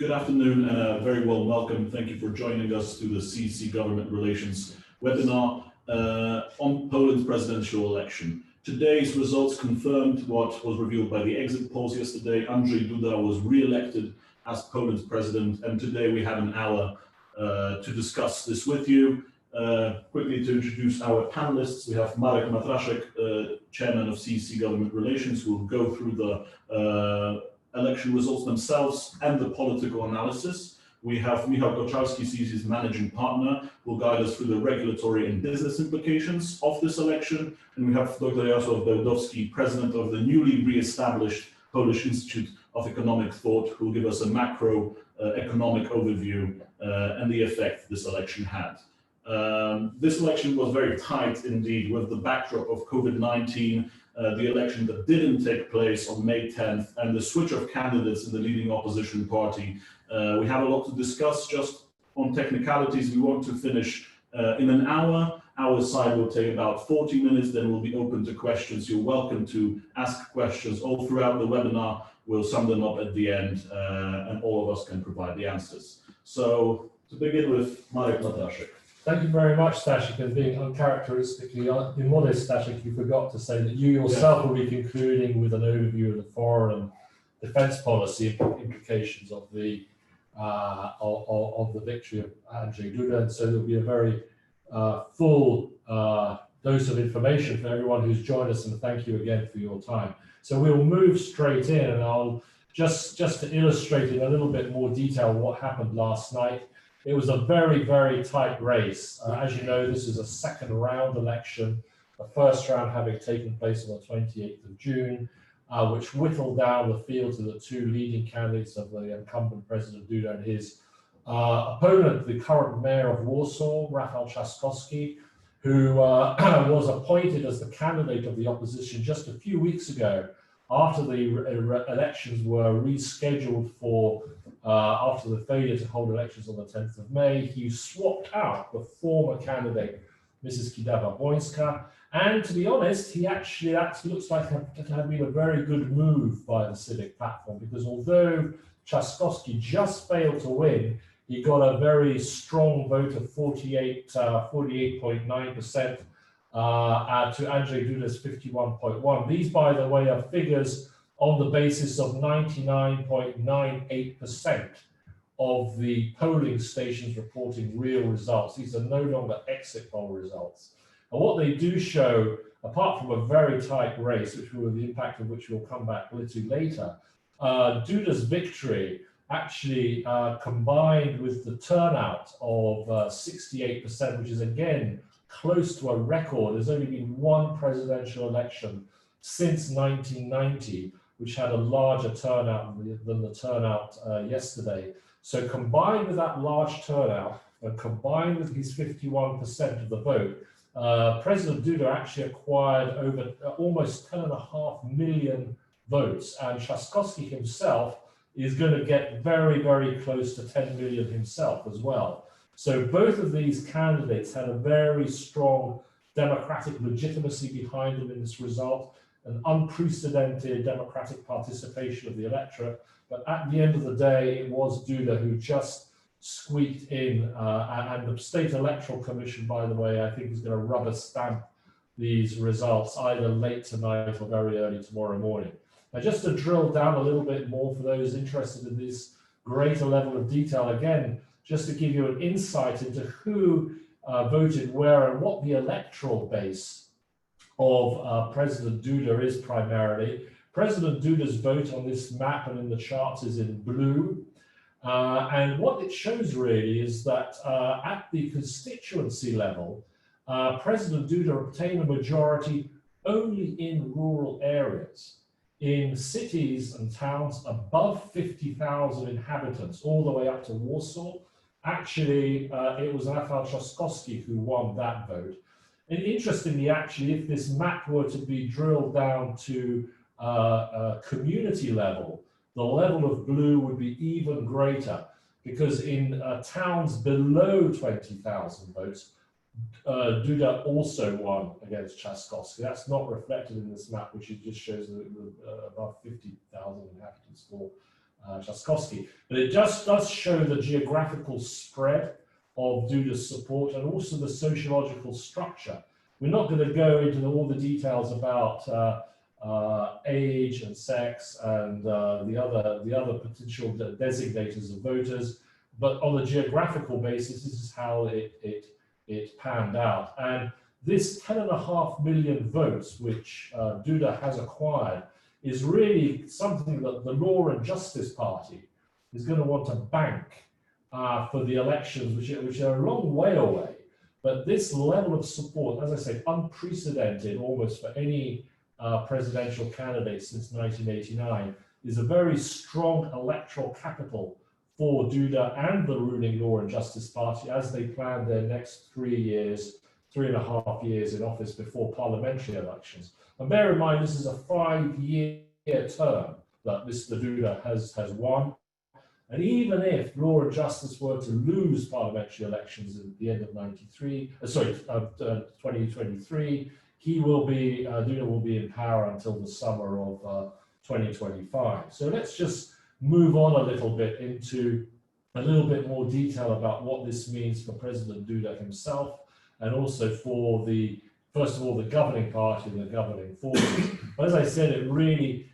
Good afternoon and a very warm welcome. Thank you for joining us to the CEC Government Relations webinar on Poland's presidential election. Today's results confirmed what was revealed by the exit polls yesterday. Andrzej Duda was re-elected as Poland's president, and today we have an hour to discuss this with you. Quickly to introduce our panelists, we have Marek Matraszek, Chairman of CEC Government Relations, who will go through the election results themselves and the political analysis. We have Michał, Koczalski, CEC's managing partner, who will guide us through the regulatory and business implications of this election. And we have Dr. Jarosław Bełdowski, president of the newly re-established Polish Institute of Economic Thought, who will give us a macroeconomic overview and the effect this election had. This election was very tight indeed, with the backdrop of COVID-19, the election that didn't take place on May 10th, and the switch of candidates in the leading opposition party. We have a lot to discuss. Just on technicalities, we want to finish in an hour. Our side will take about 40 minutes, then we'll be open to questions. You're welcome to ask questions all throughout the webinar. We'll sum them up at the end, and all of us can provide the answers. So to begin with, Marek Matraszek. Thank you very much, Staszek, and being uncharacteristically immodest, Staszek, you forgot to say that you yourself will be concluding with an overview of the foreign and defence policy implications of the victory of Andrzej Duda, and so there'll be a very full dose of information for everyone who's joined us, and thank you again for your time. So we'll move straight in, and I'll just to illustrate in a little bit more detail what happened last night. It was a very, very tight race. As you know, this is a second round election, the first round having taken place on the 28th of June, which whittled down the field to the two leading candidates of the incumbent President Duda and his opponent, the current mayor of Warsaw, Macroeconomic, who was appointed as the candidate of the opposition just a few weeks ago, after the elections were rescheduled for after the failure to hold elections on the 10th of May. He swapped out the former candidate, Mrs. Kidawa-Błońska, and to be honest, that looks like it had been a very good move by the Civic platform, because although Trzaskowski just failed to win, he got a very strong vote of 48.9%. To Andrzej Duda's 51.1. These, by the way, are figures on the basis of 99.98% of the polling stations reporting real results. These are no longer exit poll results. And what they do show, apart from a very tight race, which will the impact of which we'll come back a little later, Duda's victory actually combined with the turnout of 68%, which is again close to a record. There's only been one presidential election since 1990 which had a larger turnout than the turnout yesterday. So combined with that large turnout and combined with his 51% of the vote, President Duda actually acquired over almost 10.5 million votes, and Trzaskowski himself is going to get very, very close to 10 million himself as well. So both of these candidates had a very strong democratic legitimacy behind them in this result, an unprecedented democratic participation of the electorate. But at the end of the day, it was Duda who just squeaked in, and the State Electoral Commission, by the way, I think is going to rubber stamp these results either late tonight or very early tomorrow morning. Now, just to drill down a little bit more for those interested in this greater level of detail, again, just to give you an insight into who voted where and what the electoral base of President Duda is primarily. President Duda's vote on this map and in the charts is in blue. And what it shows really is that at the constituency level, President Duda obtained a majority only in rural areas. In cities and towns above 50,000 inhabitants, all the way up to Warsaw, actually, it was Rafał Trzaskowski who won that vote. And interestingly, actually, if this map were to be drilled down to community level, the level of blue would be even greater, because in towns below 20,000 votes, Duda also won against Trzaskowski. That's not reflected in this map, which just shows above 50,000 inhabitants for Koczalski. But it just does show the geographical spread of Duda's support and also the sociological structure. We're not going to go into all the details about age and sex and the other potential designators of voters, but on a geographical basis, this is how it panned out. And this 10.5 million votes, which Duda has acquired, is really something that the Law and Justice Party is going to want to bank for the elections, which are a long way away. But this level of support, as I say, unprecedented almost for any presidential candidate since 1989, is a very strong electoral capital for Duda and the ruling Law and Justice Party as they plan their next 3.5 years in office before parliamentary elections. And bear in mind, this is a 5-year term that Mr. Duda has won. And even if Law and Justice were to lose parliamentary elections at the end of 2023, Duda will be in power until the summer of 2025. So let's just move on a little bit into a little bit more detail about what this means for President Duda himself, and also for first of all, the governing party and the governing forces. But as I said, it really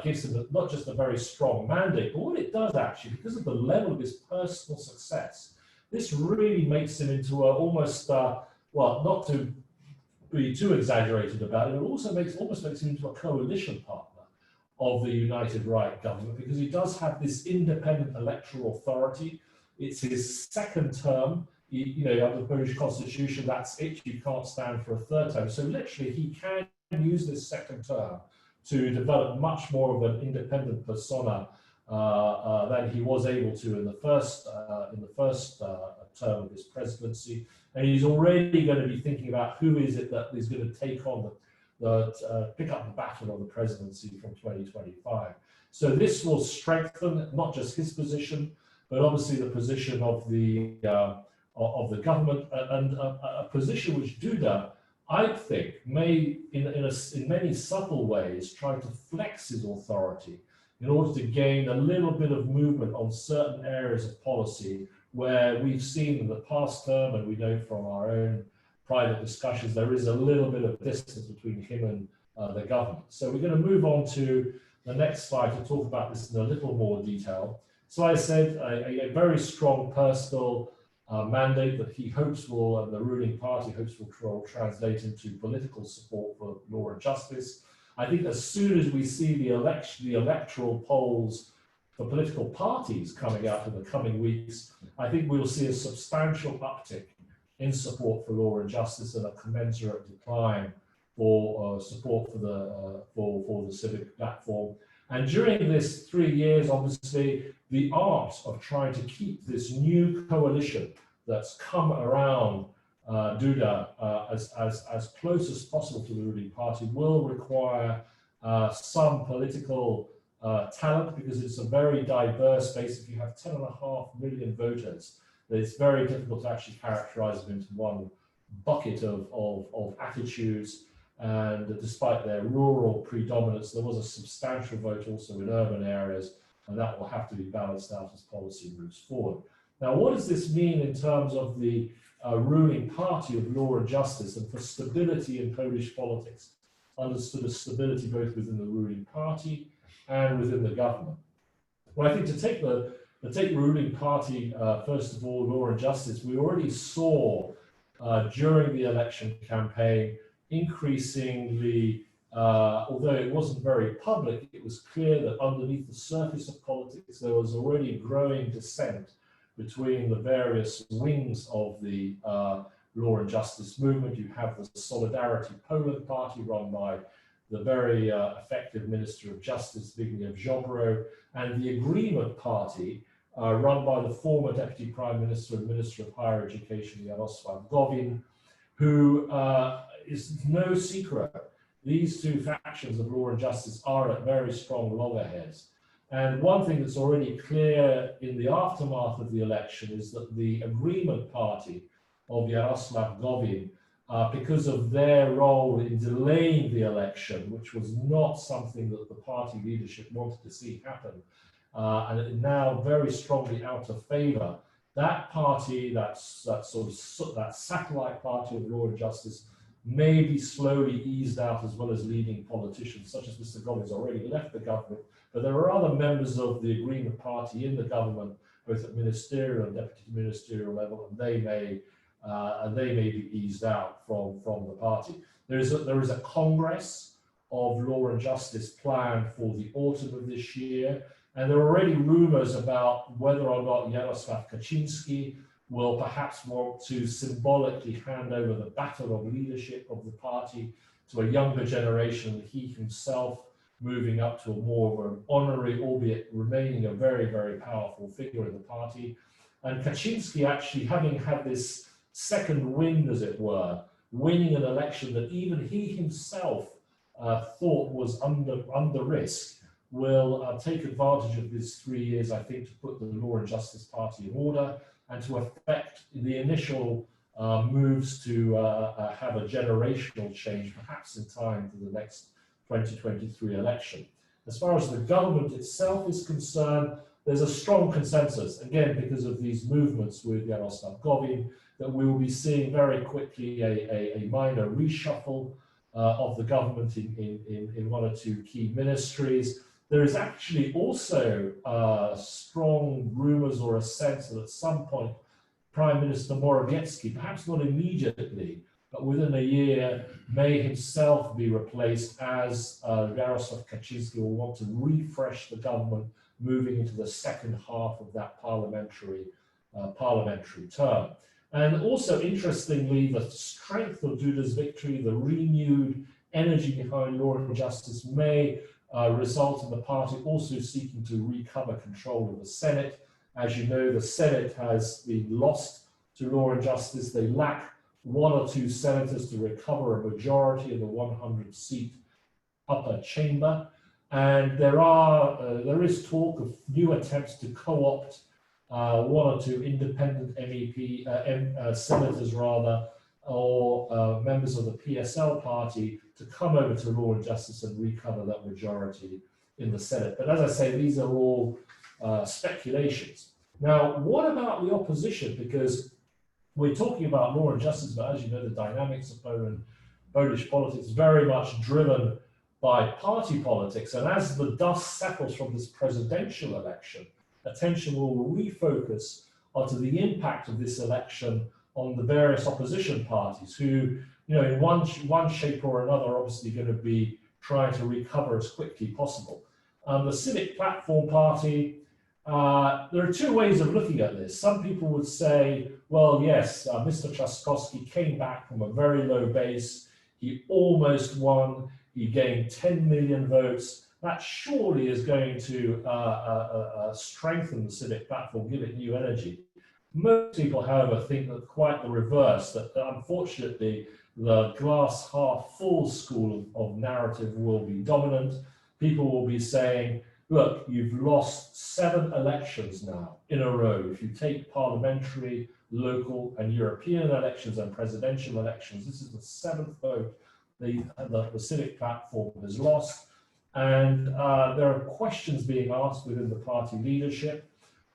gives him not just a very strong mandate, but what it does actually, because of the level of his personal success, this really makes him into almost, well, not to be too exaggerated about it, it also almost makes him into a coalition partner of the United Right government, because he does have this independent electoral authority. It's his second term. You know, under the Polish constitution, that's it. You can't stand for a third term. So literally, he can use this second term to develop much more of an independent persona than he was able to in the first term of his presidency. And he's already going to be thinking about who is it that is going to take on pick up the baton of the presidency from 2025. So this will strengthen not just his position, but obviously the position of the government, and a position which Duda, I think, may, in many subtle ways, try to flex his authority in order to gain a little bit of movement on certain areas of policy where we've seen in the past term, and we know from our own private discussions, there is a little bit of distance between him and the government. So we're going to move on to the next slide to talk about this in a little more detail. So I said a very strong personal mandate that he hopes will, and the ruling party hopes will translate into political support for law and justice. I think as soon as we see the electoral polls for political parties coming out in the coming weeks, I think we'll see a substantial uptick in support for law and justice and a commensurate decline for support for the civic platform. And during this 3 years, obviously, the art of trying to keep this new coalition that's come around Duda as close as possible to the ruling party will require some political talent, because it's a very diverse base. If you have 10.5 million voters, it's very difficult to actually characterize them into one bucket of attitudes. And despite their rural predominance, there was a substantial vote also in urban areas, and that will have to be balanced out as policy moves forward. Now, what does this mean in terms of the ruling party of law and justice and for stability in Polish politics? Understood as stability both within the ruling party and within the government. Well, I think to take the ruling party, first of all, law and justice, we already saw during the election campaign increasingly, although it wasn't very public, it was clear that underneath the surface of politics there was already growing dissent between the various wings of the law and justice movement. You have the Solidarity Poland party run by the very effective Minister of Justice, Zbigniew Ziobro, and the Agreement Party run by the former Deputy Prime Minister and Minister of Higher Education, Jarosław Gowin, who is no secret. These two factions of law and justice are at very strong loggerheads. And one thing that's already clear in the aftermath of the election is that the Agreement Party of Jarosław Gowin, because of their role in delaying the election, which was not something that the party leadership wanted to see happen, and now very strongly out of favour. That party, that satellite party of Law and Justice, may be slowly eased out, as well as leading politicians, such as Mr. Gov has already left the government. But there are other members of the Agreement Party in the government, both at ministerial and deputy ministerial level, and they may be eased out from the party. There is a Congress of Law and Justice planned for the autumn of this year, and there are already rumours about whether or not Jarosław Kaczynski will perhaps want to symbolically hand over the baton of leadership of the party to a younger generation, he himself moving up to a more of an honorary, albeit remaining a very, very powerful figure in the party. And Kaczynski actually, having had this second wind, as it were, winning an election that even he himself thought was under risk, will take advantage of these 3 years, I think, to put the Law and Justice Party in order and to affect the initial moves to have a generational change, perhaps in time for the next 2023 election. As far as the government itself is concerned, there's a strong consensus, again, because of these movements with Jarosław Gowin, that we will be seeing very quickly a minor reshuffle of the government in one or two key ministries. There is actually also strong rumours or a sense that at some point Prime Minister Morawiecki, perhaps not immediately, but within a year, may himself be replaced, as Jarosław Kaczynski will want to refresh the government moving into the second half of that parliamentary term. And also, interestingly, the strength of Duda's victory, the renewed energy behind Law and Justice, may result in the party also seeking to recover control of the Senate. As you know, the Senate has been lost to Law and Justice. They lack one or two senators to recover a majority in the 100-seat upper chamber. And there is talk of new attempts to co-opt one or two independent senators rather, or members of the PSL party to come over to Law and Justice and recover that majority in the Senate. But as I say, these are all speculations. Now, what about the opposition? Because we're talking about Law and Justice, but as you know, the dynamics of Polish politics is very much driven by party politics. And as the dust settles from this presidential election, attention will refocus onto the impact of this election on the various opposition parties who, you know, in one shape or another, are obviously going to be trying to recover as quickly as possible. The Civic Platform Party, there are two ways of looking at this. Some people would say, well, yes, Mr. Trzaskowski came back from a very low base. He almost won. He gained 10 million votes. That surely is going to strengthen the Civic Platform, give it new energy. Most people, however, think that quite the reverse, that unfortunately the glass half full school of narrative will be dominant. People will be saying, look, you've lost 7 elections now in a row. If you take parliamentary, local and European elections and presidential elections, this is the 7th vote the Civic Platform has lost. And there are questions being asked within the party leadership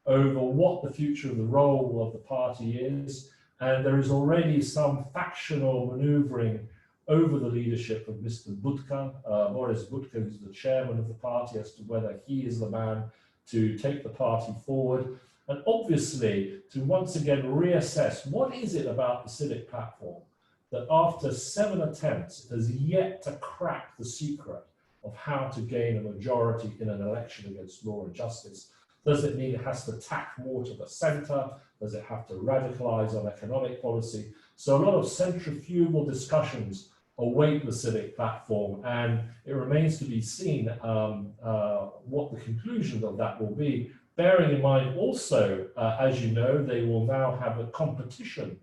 over what the future of the role of the party is. And there is already some factional manoeuvring over the leadership of Mr. Budka, Borys Budka, who's the chairman of the party, as to whether he is the man to take the party forward. And obviously, to once again reassess what is it about the Civic Platform that after 7 attempts has yet to crack the secret of how to gain a majority in an election against Law and Justice. Does it mean it has to tack more to the centre? Does it have to radicalise on economic policy? So a lot of centrifugal discussions await the Civic Platform, and it remains to be seen what the conclusion of that will be, bearing in mind also, as you know, they will now have a competition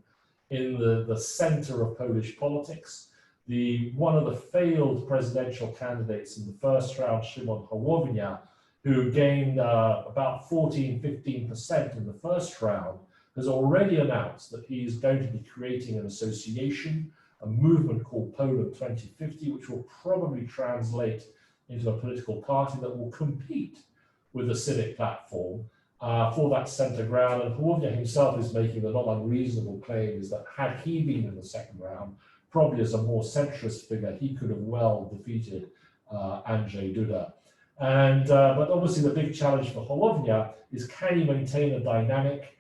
in the centre of Polish politics. One of the failed presidential candidates in the first round, Szymon Hołownia, who gained about 14–15% in the first round, has already announced that he is going to be creating an association, a movement called Poland 2050, which will probably translate into a political party that will compete with the civic platform for that centre ground. And Hołownia himself is making the not unreasonable claim is that had he been in the second round, probably as a more centrist figure, he could have well defeated Andrzej Duda. And but obviously the big challenge for Hołownia is, can he maintain a dynamic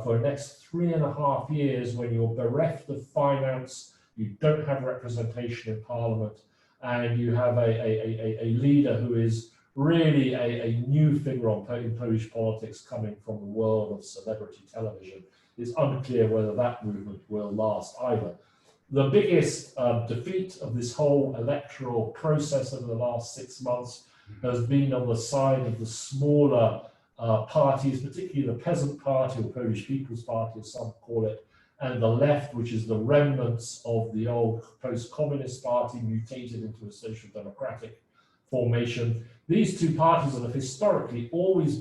for the next 3.5 years when you're bereft of finance, you don't have representation in parliament, and you have a leader who is really a new figure in Polish politics coming from the world of celebrity television. It's unclear whether that movement will last either. The biggest defeat of this whole electoral process over the last 6 months has been on the side of the smaller parties, particularly the Peasant Party, or Polish People's Party as some call it, and the left, which is the remnants of the old post-communist party mutated into a social democratic formation. These two parties that have historically almost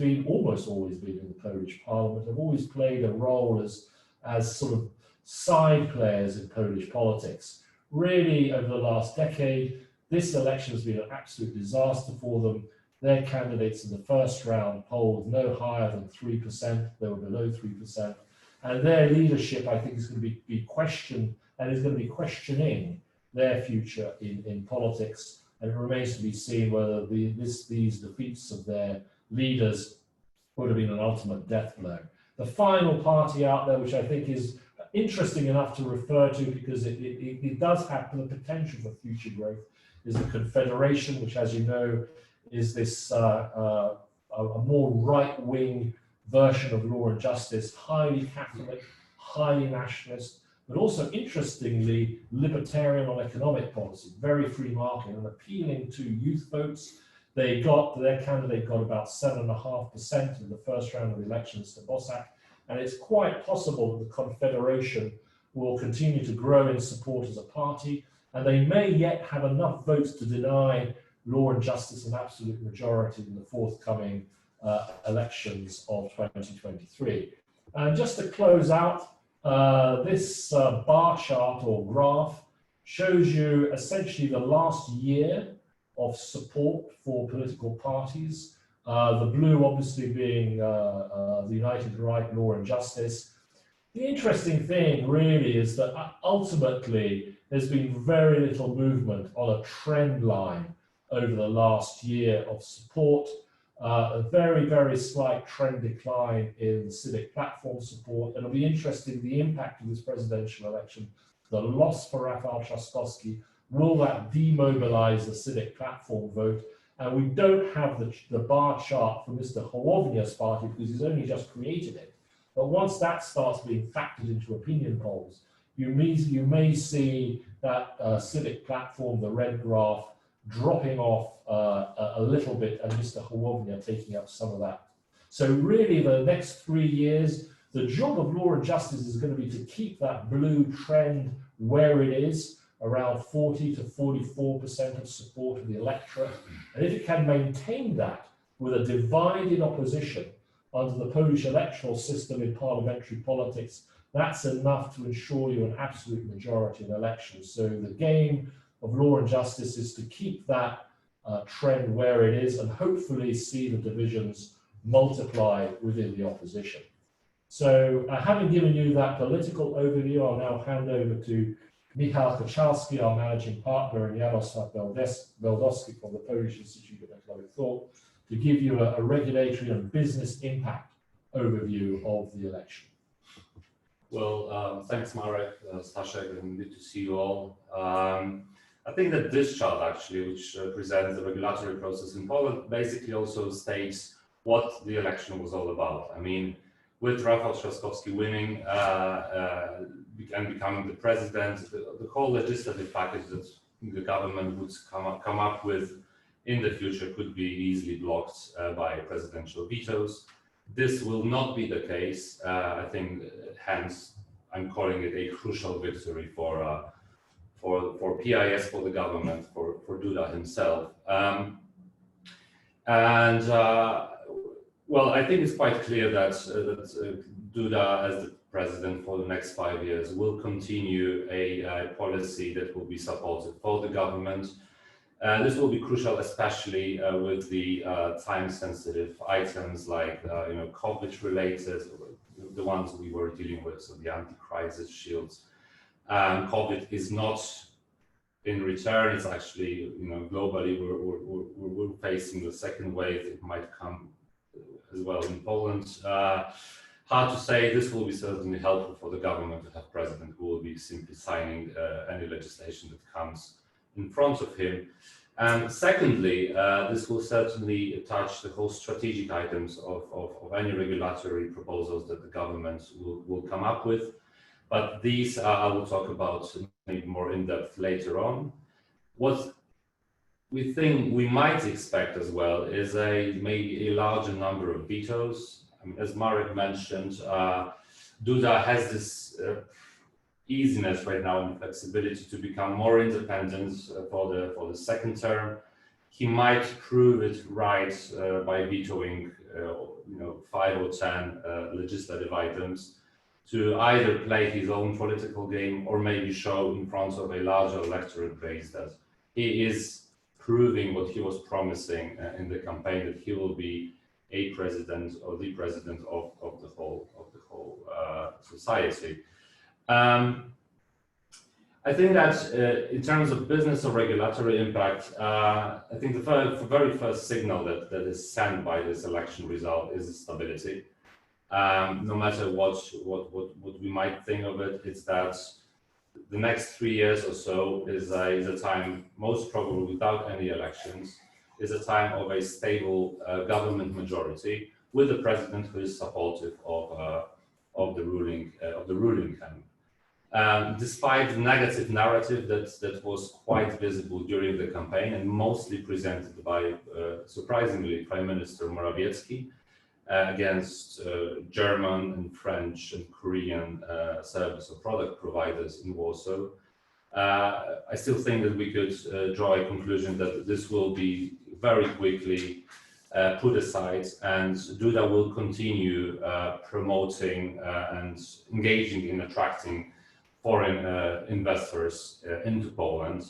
always been in the Polish parliament, have always played a role as sort of side players in Polish politics. Really, over the last decade, this election has been an absolute disaster for them. Their candidates in the first round polled no higher than 3%, they were below 3%. And their leadership, I think, is going to be questioned, and is going to be questioning their future in politics. And it remains to be seen whether these defeats of their leaders would have been an ultimate death blow. The final party out there, which I think is interesting enough to refer to because it does have the potential for future growth, is the Confederation, which, as you know, is this a more right-wing version of Law and Justice, highly Catholic, highly nationalist, but also, interestingly, libertarian on economic policy, very free market and appealing to youth votes. Their candidate got about 7.5% in the first round of the elections to Pietrzak, and it's quite possible that the Confederation will continue to grow in support as a party, and they may yet have enough votes to deny Law and Justice an absolute majority in the forthcoming elections of 2023. And just to close out, this bar chart or graph shows you essentially the last year of support for political parties. The blue obviously being the United Right, Law and Justice. The interesting thing really is that ultimately there's been very little movement on a trend line over the last year of support. A very, very slight trend decline in the civic platform support. It'll be interesting the impact of this presidential election, the loss for Rafał Trzaskowski. Will that demobilize the civic platform vote? And we don't have the bar chart for Mr. Hołownia's party because he's only just created it. But once that starts being factored into opinion polls, you may see that civic platform, the red graph, dropping off a little bit, and Mr. Hołownia taking up some of that. So really, the next 3 years, the job of Law and Justice is going to be to keep that blue trend where it is, around 40 to 44% of support of the electorate. And if it can maintain that with a divided opposition under the Polish electoral system in parliamentary politics, that's enough to ensure you an absolute majority in elections. So the game of Law and Justice is to keep that trend where it is and hopefully see the divisions multiply within the opposition. So having given you that political overview, I'll now hand over to Michał Koczalski, our managing partner, and Jarosław Beldowski from the Polish Institute of Economic Thought, to give you a regulatory and business impact overview of the election. Well, thanks, Marek, Staszek, and good to see you all. I think that this chart actually, which presents the regulatory process in Poland, basically also states what the election was all about. I mean, with Rafał Trzaskowski winning and becoming the president, the whole legislative package that the government would come up with in the future could be easily blocked by presidential vetoes. This will not be the case. I think, hence, I'm calling it a crucial victory for PIS, for the government, for Duda himself. Well, I think it's quite clear that Duda, as the president for the next 5 years, will continue a policy that will be supported for the government. This will be crucial, especially with the time-sensitive items like COVID-related, the ones we were dealing with, so the anti-crisis shields. COVID is not in return; it's actually, globally we're facing the second wave. It might come as well in Poland. Hard to say. This will be certainly helpful for the government to have president who will be simply signing any legislation that comes in front of him. And secondly, this will certainly touch the whole strategic items of any regulatory proposals that the government will come up with. But these I will talk about maybe more in depth later on. What we think we might expect as well is maybe a larger number of vetoes. I mean, as Marek mentioned, Duda has this easiness right now and flexibility to become more independent for the second term. He might prove it right by vetoing 5 or 10 legislative items to either play his own political game or maybe show in front of a larger electorate base that he is proving what he was promising in the campaign, that he will be a president or the president of the whole society. I think that in terms of business or regulatory impact, I think the very first signal that is sent by this election result is stability. No matter what we might think of it, it's that the next 3 years or so is a time, most probably without any elections, is a time of a stable government majority with a president who is supportive of the ruling camp. Despite the negative narrative that was quite visible during the campaign and mostly presented by, surprisingly, Prime Minister Morawiecki against German and French and Korean service or product providers in Warsaw, I still think that we could draw a conclusion that this will be very quickly put aside, and Duda will continue promoting and engaging in attracting foreign investors into Poland,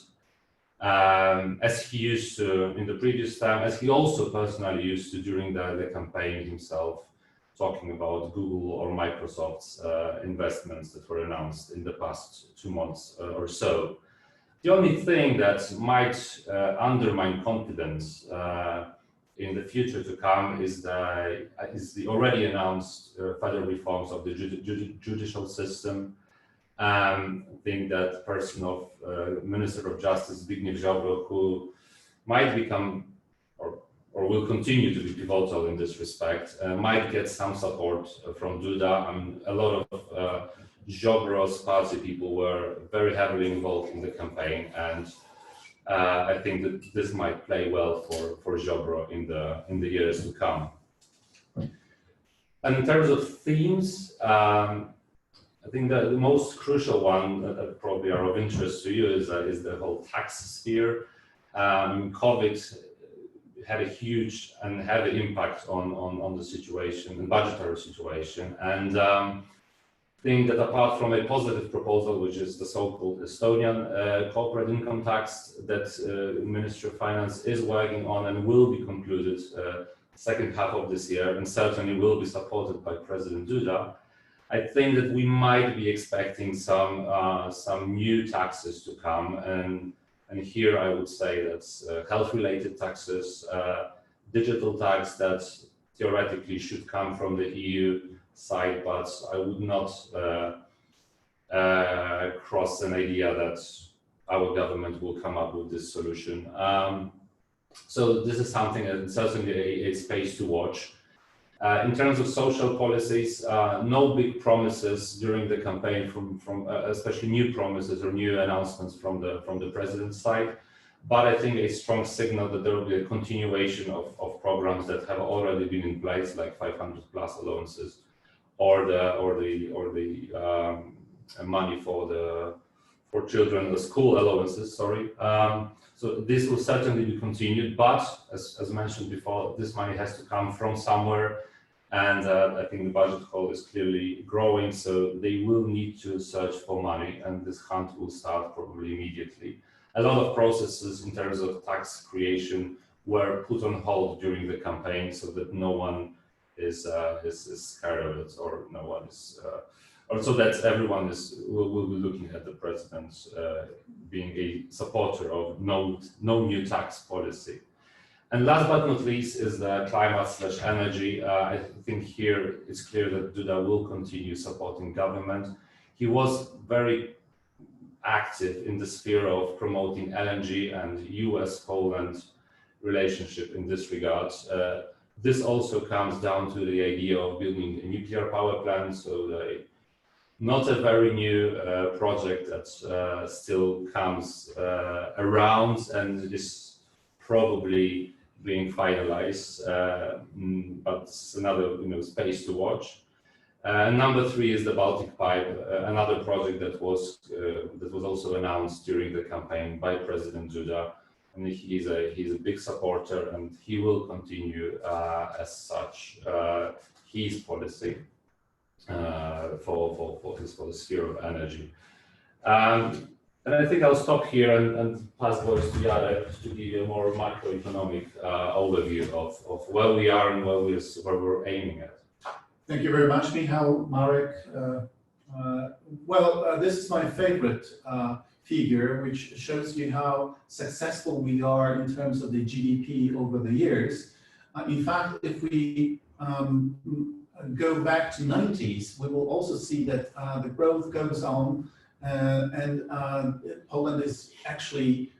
as he used to in the previous time, as he also personally used to during the campaign himself, talking about Google or Microsoft's investments that were announced in the past 2 months or so. The only thing that might undermine confidence in the future to come is the already announced further reforms of the judicial system. I think that person of Minister of Justice Zbigniew, who might become or will continue to be pivotal in this respect, might get some support from Duda. I mean, a lot of Ziobro's party people were very heavily involved in the campaign, and I think that this might play well for Ziobro in the years to come. And in terms of themes, I think that the most crucial one that probably are of interest to you is the whole tax sphere. COVID had a huge and heavy impact on the situation, the budgetary situation, and I think that apart from a positive proposal, which is the so-called Estonian corporate income tax that Ministry of Finance is working on and will be concluded second half of this year, and certainly will be supported by President Duda, I think that we might be expecting some new taxes to come, and here I would say that's health-related taxes, digital tax that theoretically should come from the EU side, but I would not cross an idea that our government will come up with this solution. So this is something that certainly a space to watch. In terms of social policies, no big promises during the campaign from especially new promises or new announcements from the president's side, but I think a strong signal that there will be a continuation of programs that have already been in place, like 500+ allowances, or the money for children, the school allowances. Sorry. So this will certainly be continued, but as mentioned before, this money has to come from somewhere, and I think the budget hole is clearly growing, so they will need to search for money, and this hunt will start probably immediately. a lot of processes in terms of tax creation were put on hold during the campaign, so that no one is scared of it, or no one is, or so that everyone will be looking at the president being a supporter of no new tax policy. And last but not least is the climate/energy. I think here it's clear that Duda will continue supporting government. He was very active in the sphere of promoting LNG and US-Poland relationship in this regard. This also comes down to the idea of building a nuclear power plant, so not a very new project that still comes around and is probably being finalized, but it's another space to watch. Number 3 is the Baltic Pipe, another project that was also announced during the campaign by President Duda, and he's a big supporter, and he will continue as such his policy for the sphere of energy. And I think I'll stop here and pass voice to Marek to give you a more macroeconomic overview of where we are and where we're aiming at. Thank you very much, Michał, Marek. This is my favorite figure, which shows you how successful we are in terms of the GDP over the years. In fact, if we go back to 90s, we will also see that the growth goes on, and Poland is actually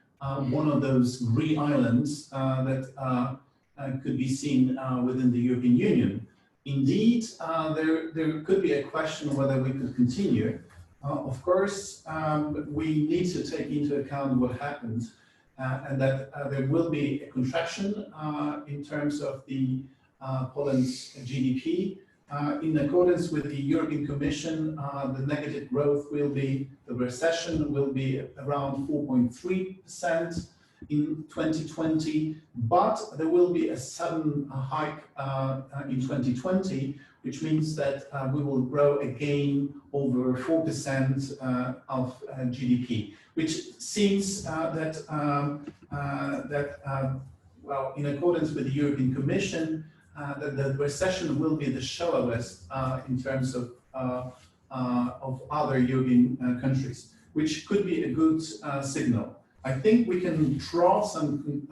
one of those green islands that could be seen within the European Union. Indeed, there could be a question whether we could continue. Of course, we need to take into account what happened, and that there will be a contraction in terms of the Poland's GDP. In accordance with the European Commission, the negative growth will be, the recession will be around 4.3% in 2020, but there will be a sudden hike in 2020, which means that we will grow again over 4% of GDP, which seems well, in accordance with the European Commission, that the recession will be the shallowest in terms of other European countries, which could be a good signal. I think we can draw some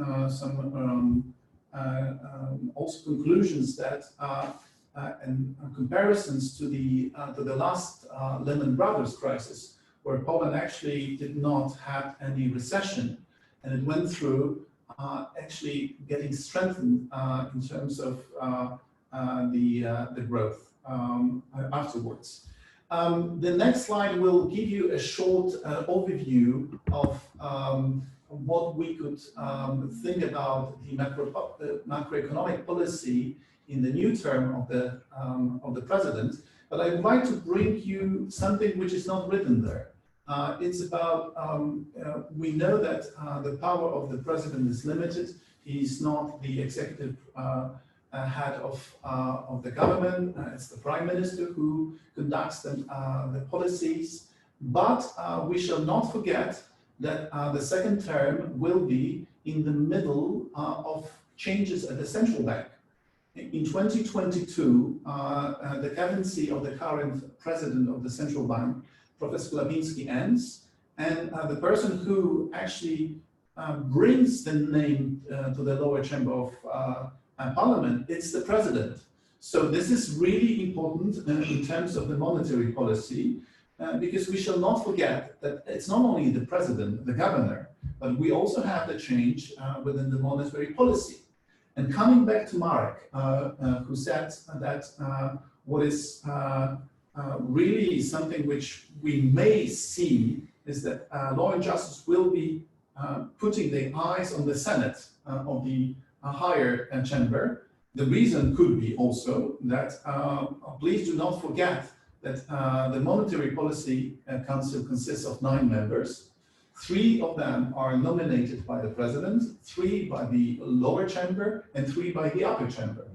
also conclusions that and comparisons to the last Lehman Brothers crisis, where Poland actually did not have any recession, and it went through actually getting strengthened in terms of the growth afterwards. The next slide will give you a short overview of what we could think about the macroeconomic policy in the new term of the president. But I would like to bring you something which is not written there. It's about, we know that the power of the president is limited. He's not the executive head of the government. It's the prime minister who conducts the policies. But we shall not forget that the second term will be in the middle of changes at the central bank. In 2022, the cadency of the current president of the central bank, Professor Glapiński, ends, and the person who actually brings the name to the lower chamber of parliament, it's the president. So this is really important in terms of the monetary policy, because we shall not forget that it's not only the president, the governor, but we also have the change within the monetary policy. And coming back to Marek, who said that what is really something which we may see is that Law and Justice will be putting their eyes on the Senate of the higher chamber. The reason could be also that, please do not forget that the Monetary Policy Council consists of 9 members. 3 of them are nominated by the president, 3 by the lower chamber, and 3 by the upper chamber.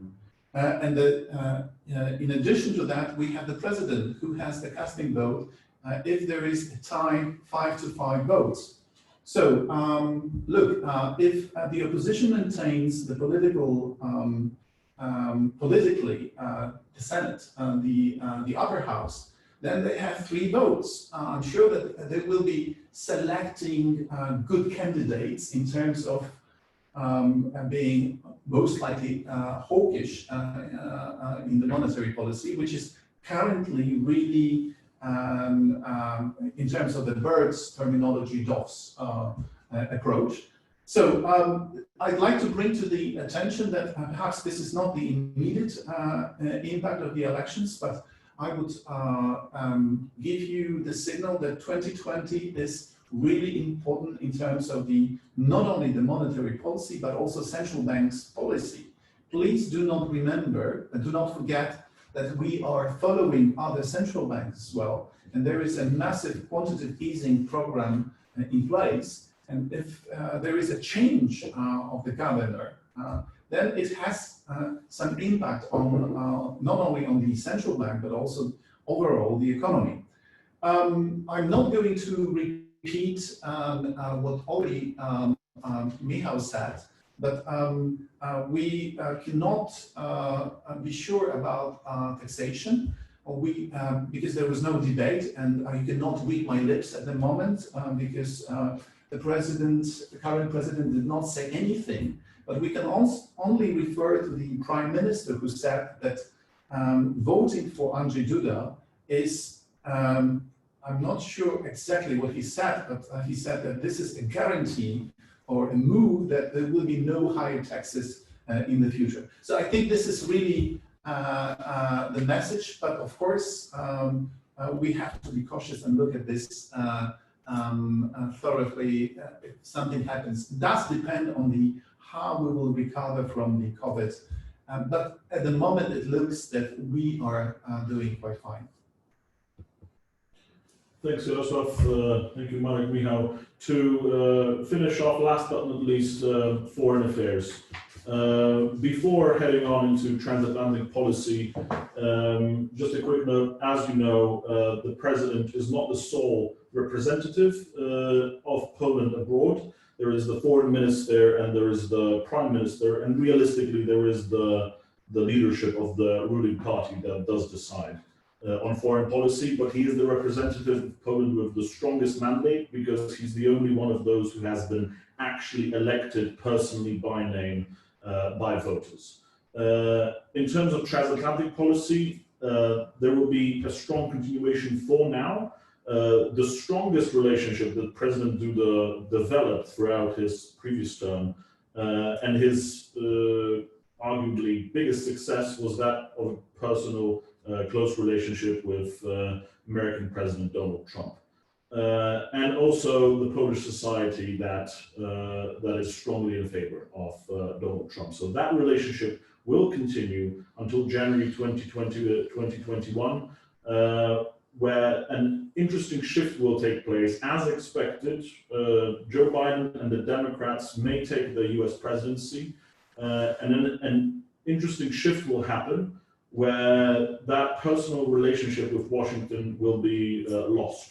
In addition to that, we have the president who has the casting vote if there is a tie 5-5 votes. So, look, if the opposition maintains the politically the Senate, the upper house, then they have 3 votes. I'm sure that they will be selecting good candidates in terms of being most likely hawkish in the monetary policy, which is currently really, in terms of the Bird's terminology, Doves approach. So I'd like to bring to the attention that perhaps this is not the immediate impact of the elections, but I would give you the signal that 2020 is really important in terms of not only the monetary policy, but also central bank's policy. Please do not remember and do not forget that we are following other central banks as well. And there is a massive quantitative easing program in place. And if there is a change of the governor, then it has some impact on not only on the central bank, but also overall the economy. I'm not going to repeat what already Michał said, but we cannot be sure about taxation. Because there was no debate, and you cannot read my lips at the moment because the current president did not say anything. But we can only refer to the prime minister who said that voting for Andrzej Duda is, I'm not sure exactly what he said, but he said that this is a guarantee or a move that there will be no higher taxes in the future. So I think this is really the message, but of course we have to be cautious and look at this thoroughly. If something happens, it does depend on how we will recover from the COVID, but at the moment it looks that we are doing quite fine. Thanks, Stanisław. Thank you, Marek, Michał. To finish off, last but not least, foreign affairs. Before heading on into transatlantic policy, just a quick note, as you know, the president is not the sole representative of Poland abroad. There is the foreign minister and there is the prime minister, and realistically there is the leadership of the ruling party that does decide on foreign policy, but he is the representative of Poland with the strongest mandate because he's the only one of those who has been actually elected personally by name by voters. In terms of transatlantic policy, there will be a strong continuation for now. The strongest relationship that President Duda developed throughout his previous term and his arguably biggest success was that of a personal close relationship with American President Donald Trump. And also the Polish society that is strongly in favor of Donald Trump. So that relationship will continue until January 2021, where an interesting shift will take place. As expected, Joe Biden and the Democrats may take the US presidency, and then an interesting shift will happen where that personal relationship with Washington will be lost.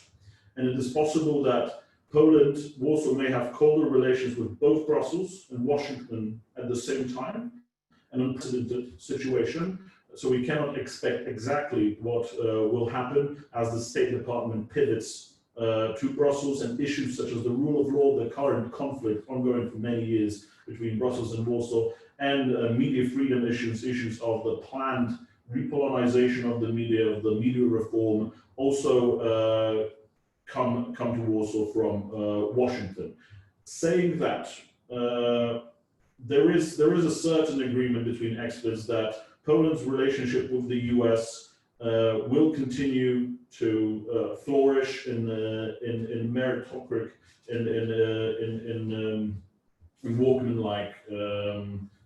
And it is possible that Poland, Warsaw may have colder relations with both Brussels and Washington at the same time, an unprecedented situation. So we cannot expect exactly what will happen as the State Department pivots to Brussels, and issues such as the rule of law, the current conflict ongoing for many years between Brussels and Warsaw, and media freedom issues of the planned repolonization of the media reform, also come to Warsaw from Washington. Saying that, there is a certain agreement between experts that Poland's relationship with the US will continue to flourish in meritocratic, in Walkman-like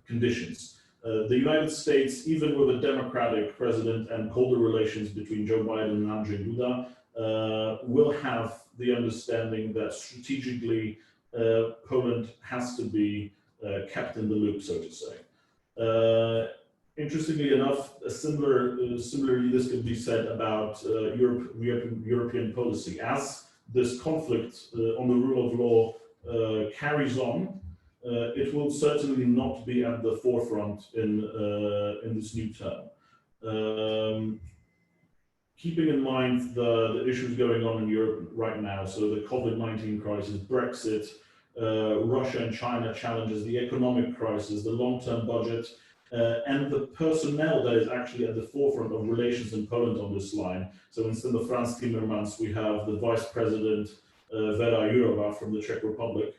conditions. The United States, even with a Democratic president and colder relations between Joe Biden and Andrzej Duda, will have the understanding that strategically Poland has to be kept in the loop, so to say. Interestingly enough, similarly, this could be said about European policy. As this conflict on the rule of law carries on, it will certainly not be at the forefront in this new term. Keeping in mind the issues going on in Europe right now, so the COVID-19 crisis, Brexit, Russia and China challenges, the economic crisis, the long-term budget, and the personnel that is actually at the forefront of relations in Poland on this line. So instead of Franz Timmermans, we have the Vice President Vera Jourova from the Czech Republic.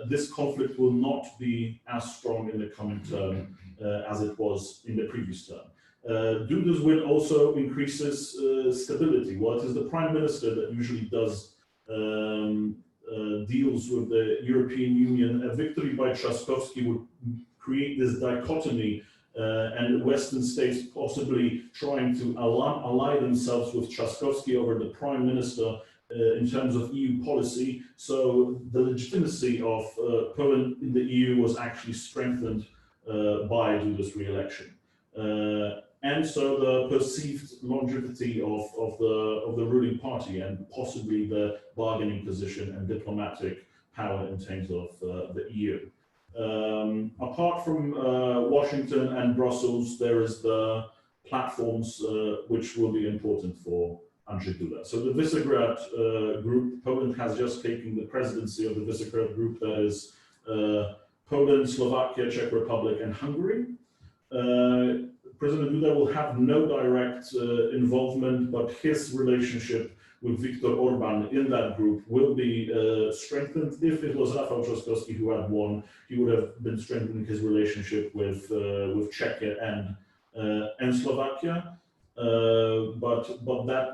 This conflict will not be as strong in the coming term as it was in the previous term. Duda's win also increases stability. Well, it is the Prime Minister that usually does deals with the European Union. A victory by Trzaskowski would create this dichotomy and Western states possibly trying to ally themselves with Trzaskowski over the Prime Minister in terms of EU policy. So the legitimacy of Poland in the EU was actually strengthened by Duda's re-election. And so the perceived longevity of the ruling party and possibly the bargaining position and diplomatic power in terms of the EU. Apart from Washington and Brussels, there is the platforms which will be important for Andrzej Duda. So the Visegrad group, Poland has just taken the presidency of the Visegrad group, that is Poland, Slovakia, Czech Republic, and Hungary. President Duda will have no direct involvement, but his relationship with Viktor Orban in that group will be strengthened. If it was Rafał Trzaskowski who had won, he would have been strengthening his relationship with Czechia and Slovakia. But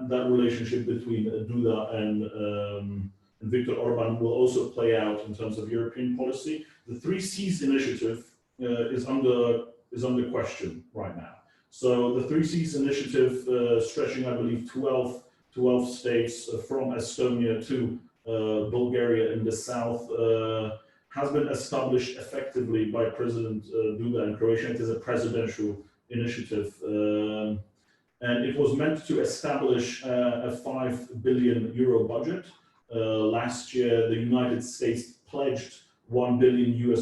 that relationship between Duda and Viktor Orban will also play out in terms of European policy. The 3 Cs initiative is under question right now. So the 3 Cs initiative, stretching, I believe, 12 states from Estonia to Bulgaria in the south, has been established effectively by President Duda in Croatia. It is a presidential initiative. And it was meant to establish a €5 billion budget. Last year, the United States pledged $1 billion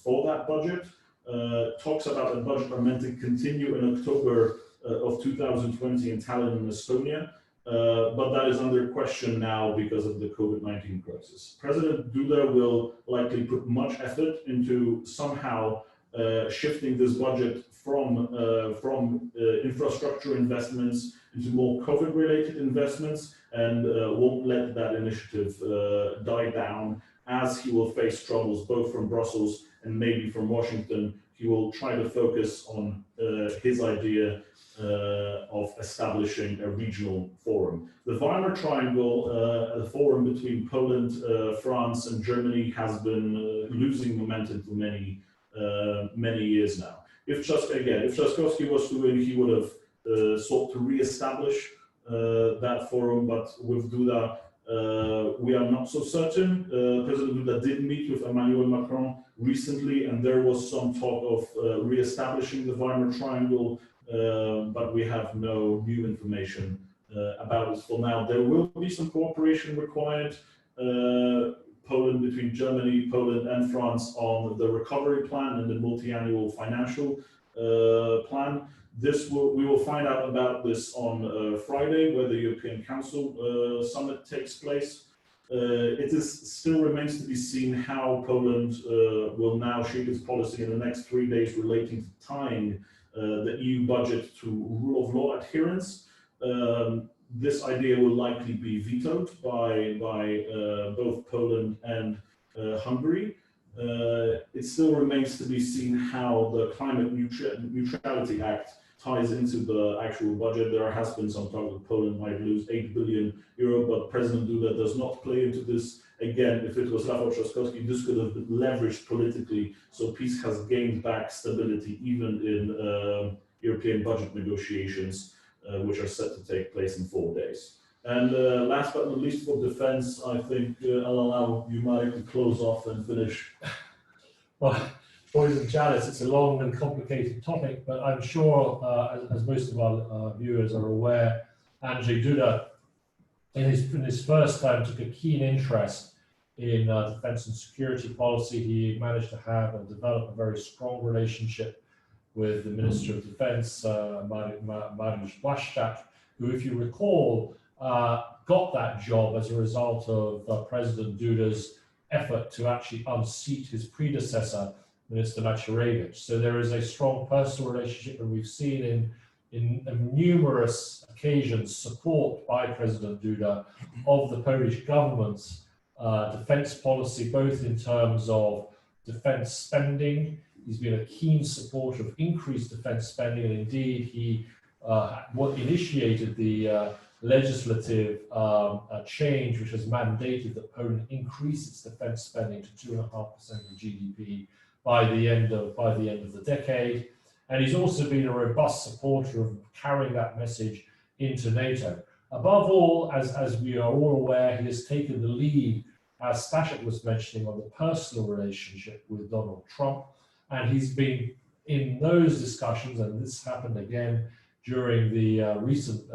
for that budget. Talks about the budget are meant to continue in October of 2020 in Tallinn in Estonia, but that is under question now because of the COVID-19 crisis. President Duda will likely put much effort into somehow shifting this budget from infrastructure investments into more COVID-related investments, and won't let that initiative die down, as he will face troubles both from Brussels and maybe from Washington. He will try to focus on his idea of establishing a regional forum. The Weimar Triangle, a forum between Poland, France, and Germany, has been losing momentum for many years now. If Trzaskowski was to win, he would have sought to re-establish that forum, but with Duda, we are not so certain. President Duda did meet with Emmanuel Macron recently, and there was some talk of re-establishing the Weimar Triangle, but we have no new information about it for now. There will be some cooperation required, between Germany, Poland, and France on the recovery plan and the multi-annual financial plan. We will find out about this on Friday, where the European Council summit takes place. It still remains to be seen how Poland will now shape its policy in the next 3 days relating to tying the EU budget to rule of law adherence. This idea will likely be vetoed by both Poland and Hungary. It still remains to be seen how the Climate Neutrality Act ties into the actual budget. There has been some talk that Poland might lose €8 billion, but President Duda does not play into this. Again, if it was Rafał Trzaskowski, this could have been leveraged politically, so peace has gained back stability even in European budget negotiations, which are set to take place in 4 days. And last but not least, for defense, I think I'll allow you, Marek, to close off and finish. Well, boys and Janice, it's a long and complicated topic, but I'm sure, as most of our viewers are aware, Andrzej Duda, in his first term, took a keen interest in defence and security policy. He managed to have and develop a very strong relationship with the Minister of Defence, Matraszek, who, if you recall, got that job as a result of President Duda's effort to actually unseat his predecessor, Minister Matraszek. So there is a strong personal relationship, and we've seen in numerous occasions support by President Duda of the Polish government's defence policy, both in terms of defence spending. He's been a keen supporter of increased defence spending, and indeed he initiated the legislative change which has mandated that Poland increase its defence spending to 2.5% of GDP by the end of the decade. And he's also been a robust supporter of carrying that message into NATO. Above all, as we are all aware, he has taken the lead, as Stanisław was mentioning, on the personal relationship with Donald Trump. And he's been in those discussions, and this happened again during the recent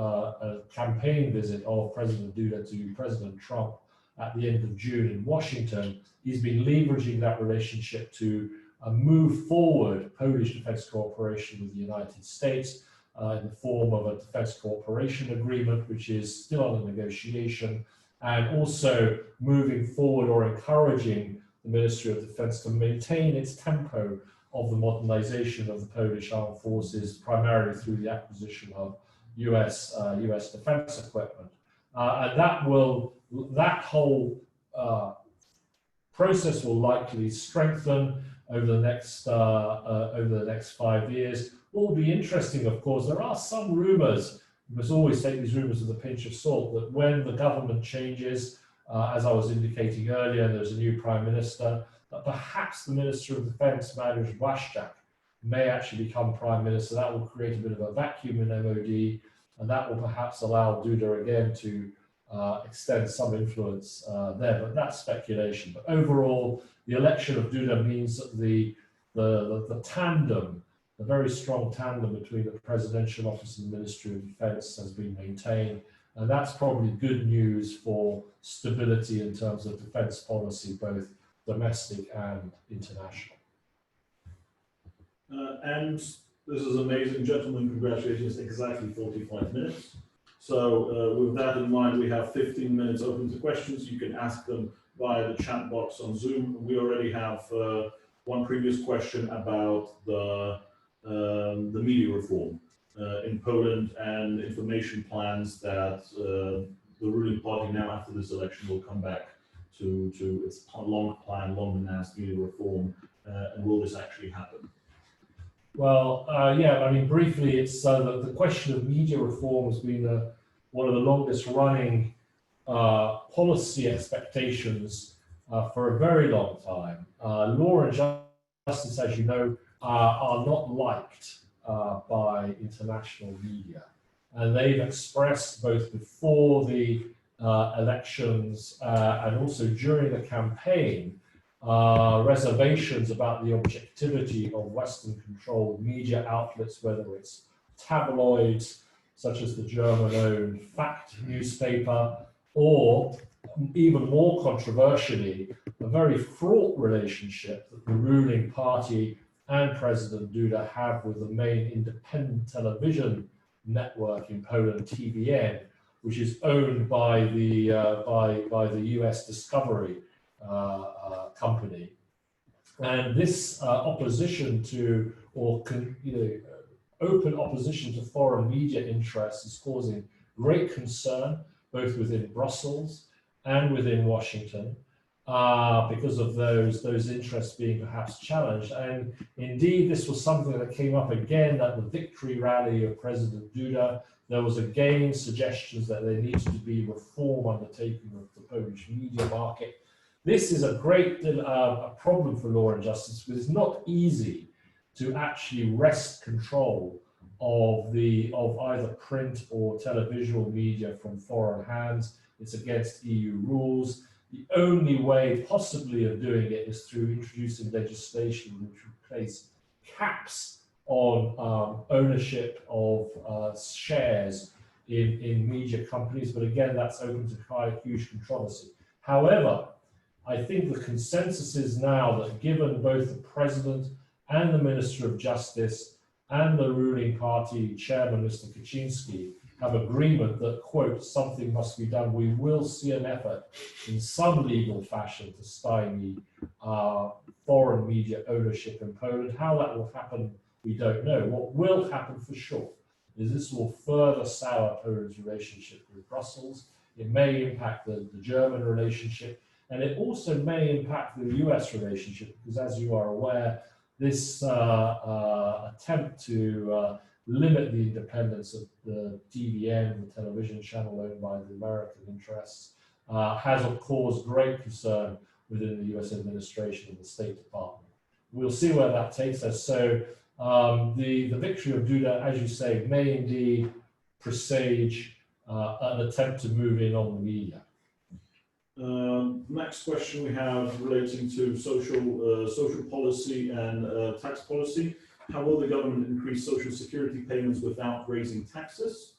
campaign visit of President Duda to President Trump at the end of June in Washington. He's been leveraging that relationship to move forward Polish defence cooperation with the United States in the form of a defence cooperation agreement, which is still under negotiation, and also moving forward or encouraging the Ministry of Defence to maintain its tempo of the modernization of the Polish armed forces, primarily through the acquisition of US defence equipment. And that whole process will likely strengthen over the next 5 years. What will be interesting, of course, there are some rumours. We must always take these rumours with a pinch of salt, that when the government changes, as I was indicating earlier, there's a new prime minister, that perhaps the Minister of Defence, Matraszek, may actually become prime minister. That will create a bit of a vacuum in MOD, and that will perhaps allow Duda again to extend some influence there, but that's speculation. But overall, the election of Duda means that the tandem, the very strong tandem between the presidential office and the Ministry of Defence has been maintained, and that's probably good news for stability in terms of defence policy, both domestic and international. And this is amazing, gentlemen. Congratulations, exactly 45 minutes. So with that in mind, we have 15 minutes open to questions. You can ask them via the chat box on Zoom. We already have one previous question about the media reform in Poland and information plans that the ruling party now after this election will come back to its long-announced media reform, and will this actually happen? Well, yeah, I mean, briefly, it's the question of media reform has been one of the longest running policy expectations for a very long time. Law and justice, as you know, are not liked by international media, and they've expressed both before the elections and also during the campaign reservations about the objectivity of Western-controlled media outlets, whether it's tabloids such as the German-owned Fact newspaper, or even more controversially, a very fraught relationship that the ruling party and President Duda have with the main independent television network in Poland, TVN, which is owned by the US Discovery company. And this opposition to, or open opposition to foreign media interests is causing great concern, both within Brussels and within Washington, because of those interests being perhaps challenged. And indeed, this was something that came up again at the victory rally of President Duda. There was again suggestions that there needs to be reform undertaken of the Polish media market. This is a great problem for Law and Justice, because it's not easy to actually wrest control of either print or televisual media from foreign hands. It's against EU rules. The only way possibly of doing it is through introducing legislation which would place caps on ownership of shares in media companies. But again, that's open to quite a huge controversy. However, I think the consensus is now that given both the President and the Minister of Justice and the ruling party chairman, Mr. Koczalski, have agreement that, quote, something must be done, we will see an effort in some legal fashion to stymie foreign media ownership in Poland. How that will happen, we don't know. What will happen for sure is this will further sour Poland's relationship with Brussels. It may impact the German relationship, and it also may impact the US relationship, because as you are aware, this attempt to limit the independence of the TVN, the television channel owned by the American interests, has caused great concern within the US administration and the State Department. We'll see where that takes us. So the victory of Duda, as you say, may indeed presage an attempt to move in on the media. Next question we have relating to social policy and tax policy. How will the government increase social security payments without raising taxes?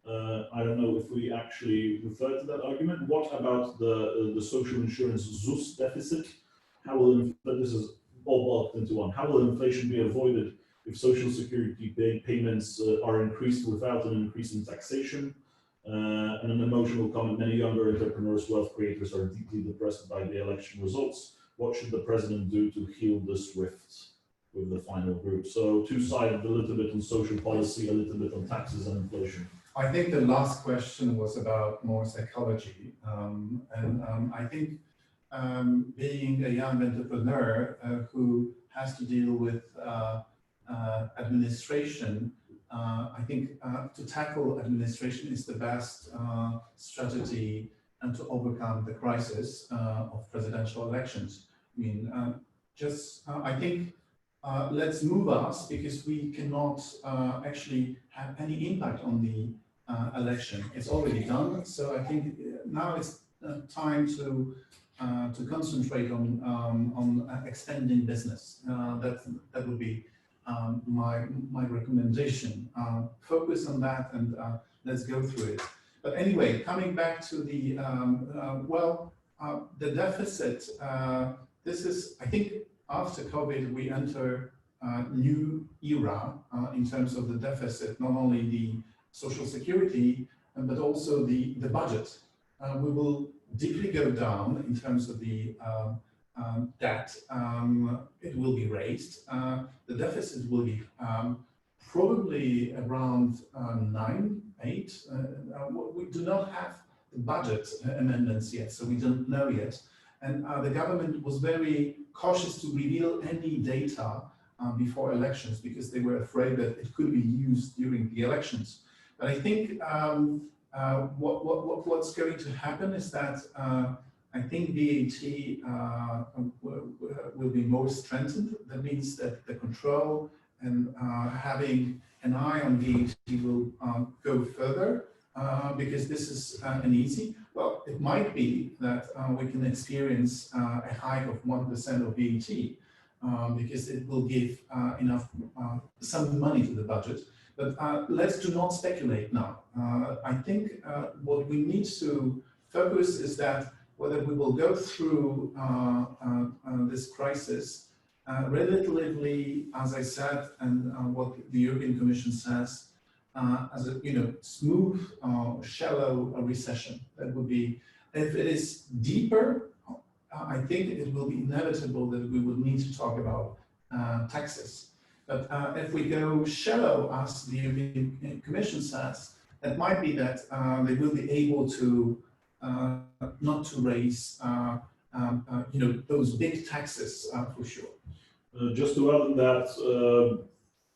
I don't know if we actually refer to that argument. What about the social insurance ZUS deficit? How will this is all bulked into one? How will inflation be avoided if social security payments are increased without an increase in taxation? And an emotional comment, many younger entrepreneurs, wealth creators are deeply depressed by the election results. What should the president do to heal this rift with the final group? So two-sided, a little bit on social policy, a little bit on taxes and inflation. I think the last question was about more psychology. I think being a young entrepreneur who has to deal with administration, I think to tackle administration is the best strategy and to overcome the crisis of presidential elections. I mean, I think let's move us, because we cannot actually have any impact on the election. It's already done. So I think now it's time to concentrate on extending business. That would be my recommendation. Focus on that and let's go through it. But anyway, coming back to the the deficit. This is, I think, after COVID we enter a new era in terms of the deficit. Not only the social security, but also the budget. We will deeply go down in terms of the debt. It will be raised. The deficit will be probably around 9, 8. We do not have the budget amendments yet, so we don't know yet. And the government was very cautious to reveal any data before elections, because they were afraid that it could be used during the elections. But I think what's going to happen is that I think VAT will be more strengthened. That means that the control and having an eye on VAT will go further, because this is an easy. Well, it might be that we can experience a hike of 1% of VAT, because it will give enough some money to the budget. But let's do not speculate now. I think what we need to focus is that whether we will go through this crisis relatively, as I said, and what the European Commission says, as a smooth, shallow recession. That would be, if it is deeper, I think it will be inevitable that we would need to talk about taxes. But if we go shallow, as the European Commission says, it might be that they will be able to not to raise those big taxes for sure. Just to add on that,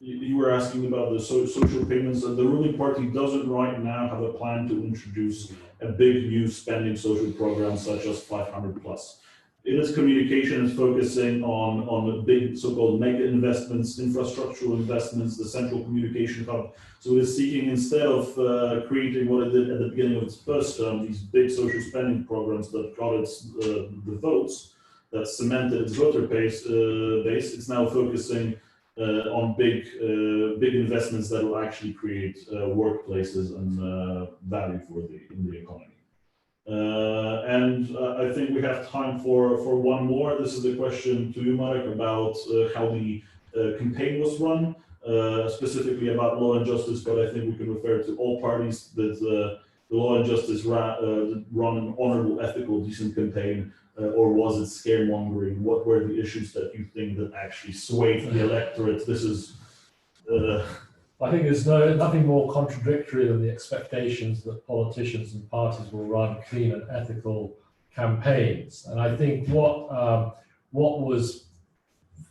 you were asking about the social payments. The ruling party doesn't right now have a plan to introduce a big new spending social program such as 500 plus. In its communication, is focusing on the big so-called mega investments, infrastructural investments, the central communication hub. So it is seeking, instead of creating what it did at the beginning of its first term, these big social spending programs that got its the votes, that cemented its voter base, it's now focusing on big investments that will actually create workplaces and value in the economy. I think we have time for one more. This is a question to you, Marek, about how the campaign was run, specifically about Law and Justice, but I think we can refer to all parties that the Law and Justice run an honorable, ethical, decent campaign, or was it scaremongering? What were the issues that you think that actually swayed the electorate? This is... I think there's nothing more contradictory than the expectations that politicians and parties will run clean and ethical campaigns. And I think what was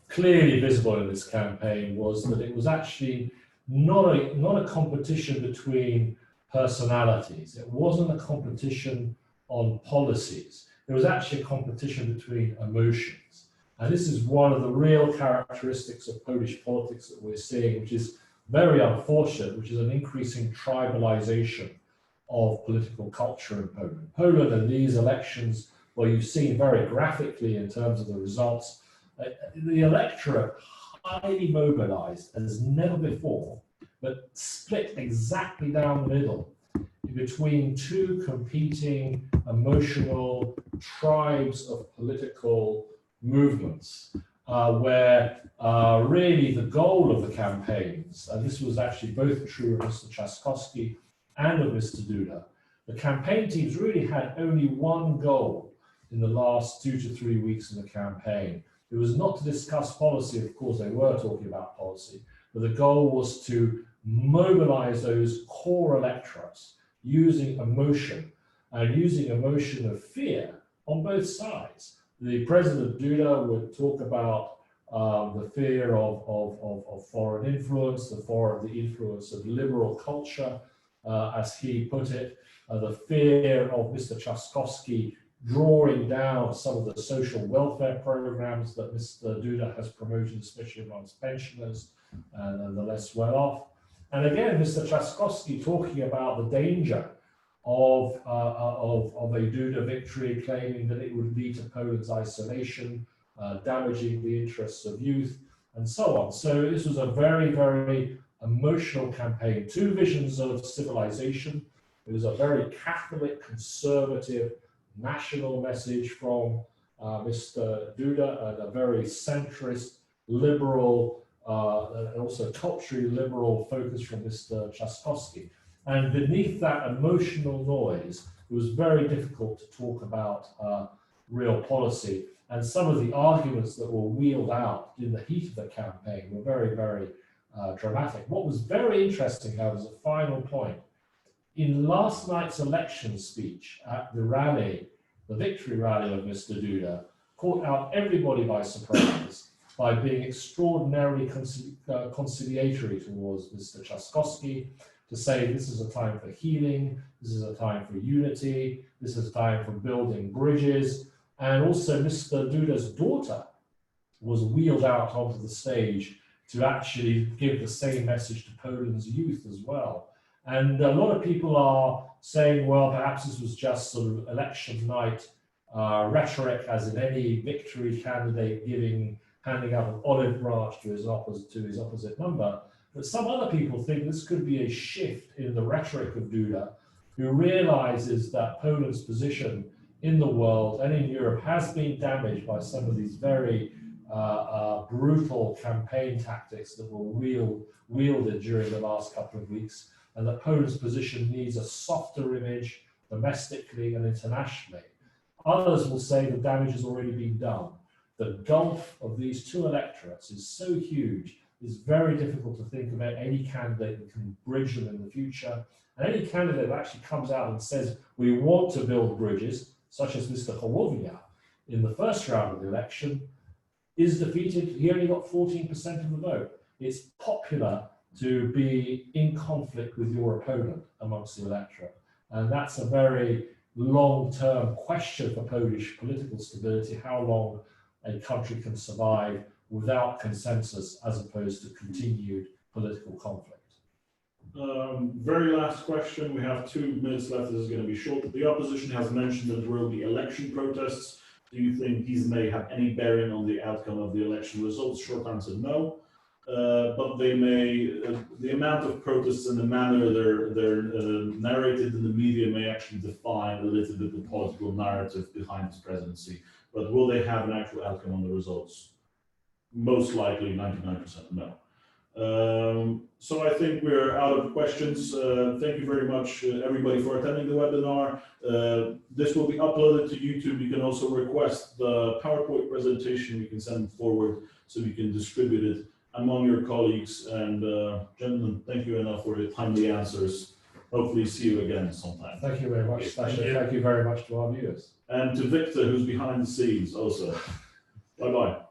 clearly visible in this campaign was that it was actually not a competition between personalities. It wasn't a competition on policies. It was actually a competition between emotions. And this is one of the real characteristics of Polish politics that we're seeing, which is very unfortunate, which is an increasing tribalization of political culture in Poland. Poland and these elections, where you've seen very graphically in terms of the results, the electorate highly mobilized as never before, but split exactly down the middle between two competing emotional tribes of political movements, where really the goal of the campaigns, and this was actually both true of Mr. Trzaskowski and of Mr. Duda, the campaign teams really had only one goal in the last 2 to 3 weeks of the campaign. It was not to discuss policy, of course they were talking about policy, but the goal was to mobilize those core electorates using emotion, and using emotion of fear on both sides. The President Duda would talk about the fear of foreign influence, the influence of liberal culture, as he put it, the fear of Mr. Trzaskowski drawing down some of the social welfare programs that Mr. Duda has promoted, especially amongst pensioners and the less well-off. And again, Mr. Trzaskowski talking about the danger of a Duda victory, claiming that it would lead to Poland's isolation, damaging the interests of youth, and so on. So this was a very, very emotional campaign. Two visions of civilization. It was a very Catholic, conservative, national message from Mr. Duda, and a very centrist, liberal, and also culturally liberal focus from Mr. Trzaskowski. And beneath that emotional noise, it was very difficult to talk about real policy. And some of the arguments that were wheeled out in the heat of the campaign were very, very dramatic. What was very interesting, however, as a final point, in last night's election speech at the rally, the victory rally of Mr. Duda, caught out everybody by surprise by being extraordinarily conciliatory towards Mr. Trzaskowski, to say this is a time for healing, this is a time for unity, this is a time for building bridges. And also Mr. Duda's daughter was wheeled out onto the stage to actually give the same message to Poland's youth as well. And a lot of people are saying, well, perhaps this was just sort of election night rhetoric, as in any victory candidate handing out an olive branch to his opposite number. But some other people think this could be a shift in the rhetoric of Duda, who realizes that Poland's position in the world and in Europe has been damaged by some of these very brutal campaign tactics that were wielded during the last couple of weeks, and that Poland's position needs a softer image domestically and internationally. Others will say the damage has already been done. The gulf of these two electorates is so huge, it's very difficult to think about any candidate that can bridge them in the future. And any candidate that actually comes out and says, we want to build bridges, such as Mr. Hołownia in the first round of the election, is defeated. He only got 14% of the vote. It's popular to be in conflict with your opponent amongst the electorate. And that's a very long-term question for Polish political stability, how long a country can survive without consensus as opposed to continued political conflict. Very last question. We have 2 minutes left. This is going to be short. The opposition has mentioned that there will be election protests. Do you think these may have any bearing on the outcome of the election results? Short answer, no. but they may, the amount of protests and the manner they're narrated in the media may actually define a little bit the political narrative behind this presidency. But will they have an actual outcome on the results? Most likely 99% no. So I think we're out of questions. Thank you very much, everybody, for attending the webinar. This will be uploaded to YouTube. You can also request the PowerPoint presentation. We can send it forward so we can distribute it among your colleagues. And gentlemen, thank you enough for your timely answers. Hopefully see you again sometime. Thank you very much, Staszek. Thank you very much to our viewers. And to Victor, who's behind the scenes also. Bye-bye.